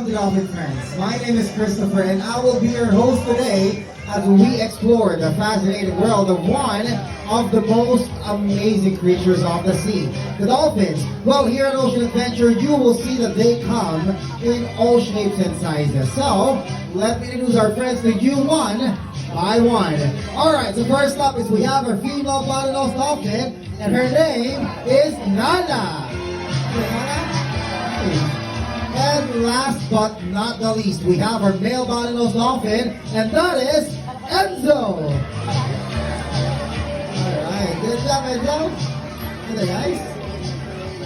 welcome to Dolphin Friends. My name is Christopher and I will be your host today as we explore the fascinating world of one of the most amazing creatures of the sea, the dolphins. Well, here at Ocean Adventure, you will see that they come in all shapes and sizes. So, let me introduce our friends to you one by one. Alright, so first up is we have our female bottlenose dolphin, and her name is Nana. And last but not the least, we have our male bottlenose dolphin, and that is Enzo. Alright, good job, Enzo. Hey guys.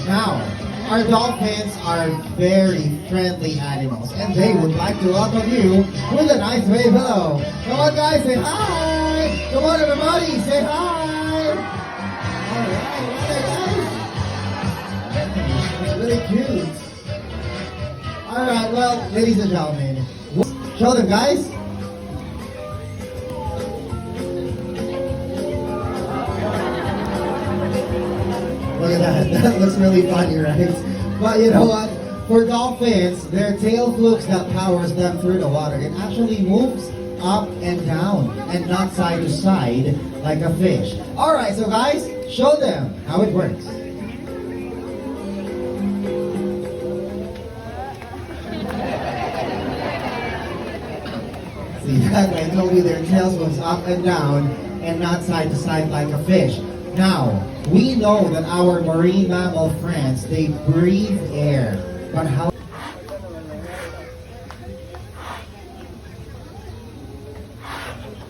Now, our dolphins are very friendly animals, and they would like to welcome you with a nice wave hello. Come on guys, say hi. Come on everybody, say hi. Alright, okay guys. Really cute. Alright, well, ladies and gentlemen, show them guys. Look at that, that looks really funny, right? But you know what? For dolphins, their tail flukes that powers them through the water, it actually moves up and down and not side to side like a fish. Alright, so guys, show them how it works. See that? I told you their tails moves up and down and not side to side like a fish. Now, we know that our marine mammal friends, they breathe air. But how?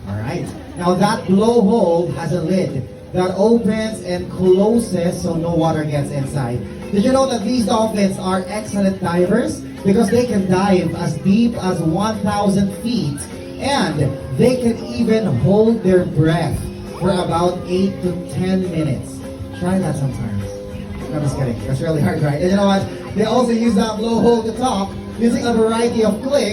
Alright. Now that blowhole has a lid that opens and closes so no water gets inside. Did you know that these dolphins are excellent divers? Because they can dive as deep as 1,000 feet. And they can even hold their breath for about 8 to 10 minutes. Try that sometimes. No, I'm just kidding. That's really hard, right? And you know what? They also use that blowhole to talk using a variety of clicks.